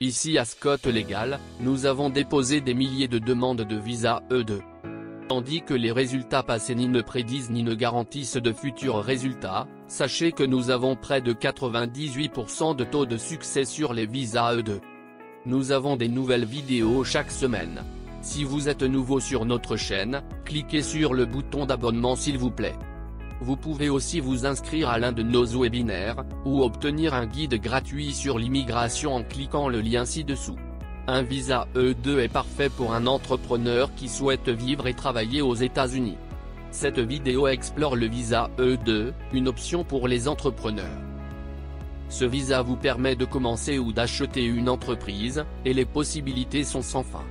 Ici à Scott Legal, nous avons déposé des milliers de demandes de visa E2. Tandis que les résultats passés ni ne prédisent ni ne garantissent de futurs résultats, sachez que nous avons près de 98% de taux de succès sur les visas E2. Nous avons des nouvelles vidéos chaque semaine. Si vous êtes nouveau sur notre chaîne, cliquez sur le bouton d'abonnement s'il vous plaît. Vous pouvez aussi vous inscrire à l'un de nos webinaires, ou obtenir un guide gratuit sur l'immigration en cliquant le lien ci-dessous. Un visa E2 est parfait pour un entrepreneur qui souhaite vivre et travailler aux États-Unis. Cette vidéo explore le visa E2, une option pour les entrepreneurs. Ce visa vous permet de commencer ou d'acheter une entreprise, et les possibilités sont sans fin.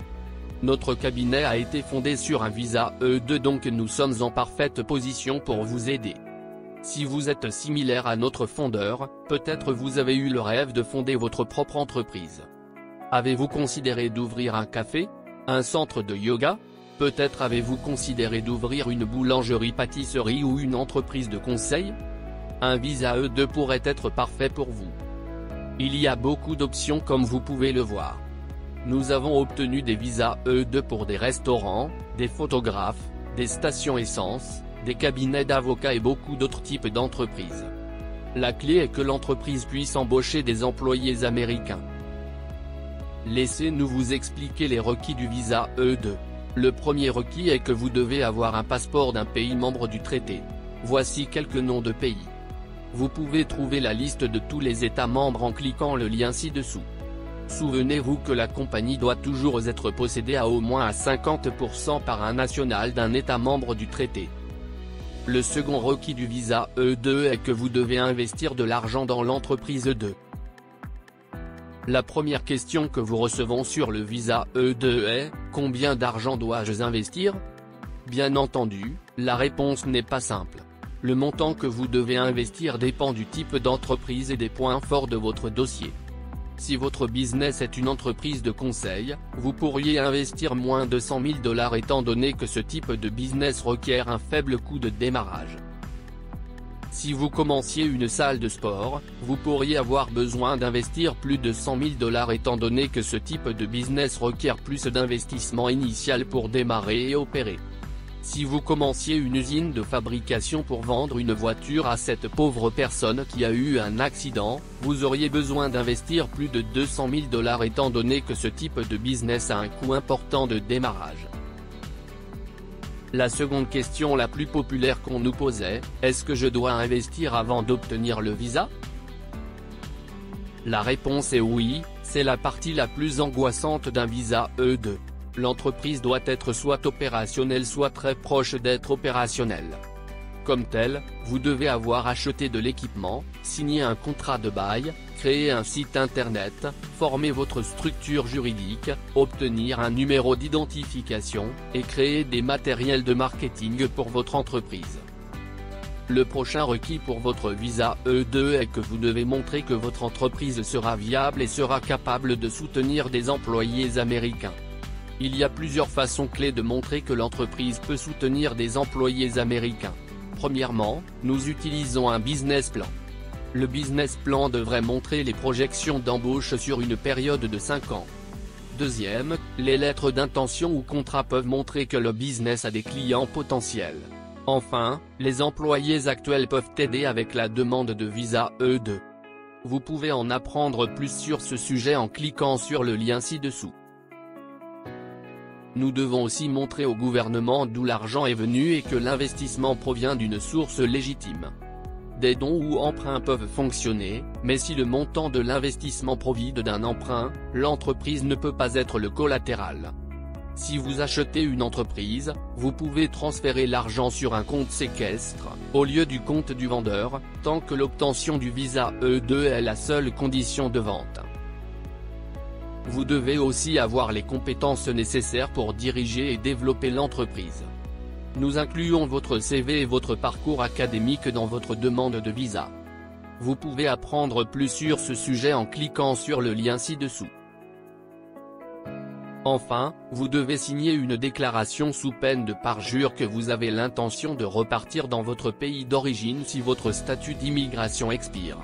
Notre cabinet a été fondé sur un visa E2, donc nous sommes en parfaite position pour vous aider. Si vous êtes similaire à notre fondeur, peut-être vous avez eu le rêve de fonder votre propre entreprise. Avez-vous considéré d'ouvrir un café? Un centre de yoga? Peut-être avez-vous considéré d'ouvrir une boulangerie-pâtisserie ou une entreprise de conseil? Un visa E2 pourrait être parfait pour vous. Il y a beaucoup d'options comme vous pouvez le voir. Nous avons obtenu des visas E2 pour des restaurants, des photographes, des stations essence, des cabinets d'avocats et beaucoup d'autres types d'entreprises. La clé est que l'entreprise puisse embaucher des employés américains. Laissez-nous vous expliquer les requis du visa E2. Le premier requis est que vous devez avoir un passeport d'un pays membre du traité. Voici quelques noms de pays. Vous pouvez trouver la liste de tous les États membres en cliquant le lien ci-dessous. Souvenez-vous que la compagnie doit toujours être possédée à au moins 50% par un national d'un État membre du traité. Le second requis du visa E2 est que vous devez investir de l'argent dans l'entreprise E2. La première question que vous recevons sur le visa E2 est « Combien d'argent dois-je investir ?» Bien entendu, la réponse n'est pas simple. Le montant que vous devez investir dépend du type d'entreprise et des points forts de votre dossier. Si votre business est une entreprise de conseil, vous pourriez investir moins de $100 000 étant donné que ce type de business requiert un faible coût de démarrage. Si vous commenciez une salle de sport, vous pourriez avoir besoin d'investir plus de $100 000 étant donné que ce type de business requiert plus d'investissement initial pour démarrer et opérer. Si vous commenciez une usine de fabrication pour vendre une voiture à cette pauvre personne qui a eu un accident, vous auriez besoin d'investir plus de $200 000 étant donné que ce type de business a un coût important de démarrage. La seconde question la plus populaire qu'on nous posait, est-ce que je dois investir avant d'obtenir le visa? La réponse est oui, c'est la partie la plus angoissante d'un visa E2. L'entreprise doit être soit opérationnelle soit très proche d'être opérationnelle. Comme tel, vous devez avoir acheté de l'équipement, signé un contrat de bail, créer un site internet, former votre structure juridique, obtenir un numéro d'identification, et créer des matériels de marketing pour votre entreprise. Le prochain requis pour votre visa E2 est que vous devez montrer que votre entreprise sera viable et sera capable de soutenir des employés américains. Il y a plusieurs façons clés de montrer que l'entreprise peut soutenir des employés américains. Premièrement, nous utilisons un business plan. Le business plan devrait montrer les projections d'embauche sur une période de 5 ans. Deuxième, les lettres d'intention ou contrats peuvent montrer que le business a des clients potentiels. Enfin, les employés actuels peuvent aider avec la demande de visa E2. Vous pouvez en apprendre plus sur ce sujet en cliquant sur le lien ci-dessous. Nous devons aussi montrer au gouvernement d'où l'argent est venu et que l'investissement provient d'une source légitime. Des dons ou emprunts peuvent fonctionner, mais si le montant de l'investissement provient d'un emprunt, l'entreprise ne peut pas être le collatéral. Si vous achetez une entreprise, vous pouvez transférer l'argent sur un compte séquestre, au lieu du compte du vendeur, tant que l'obtention du visa E2 est la seule condition de vente. Vous devez aussi avoir les compétences nécessaires pour diriger et développer l'entreprise. Nous incluons votre CV et votre parcours académique dans votre demande de visa. Vous pouvez apprendre plus sur ce sujet en cliquant sur le lien ci-dessous. Enfin, vous devez signer une déclaration sous peine de parjure que vous avez l'intention de repartir dans votre pays d'origine si votre statut d'immigration expire.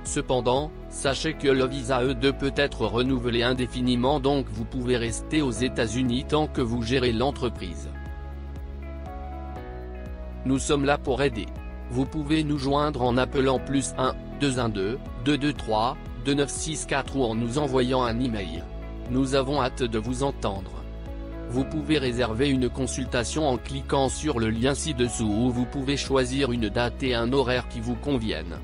Cependant, sachez que le visa E2 peut être renouvelé indéfiniment, donc vous pouvez rester aux États-Unis tant que vous gérez l'entreprise. Nous sommes là pour aider. Vous pouvez nous joindre en appelant +1 212 223 2964 ou en nous envoyant un email. Nous avons hâte de vous entendre. Vous pouvez réserver une consultation en cliquant sur le lien ci-dessous, où vous pouvez choisir une date et un horaire qui vous conviennent.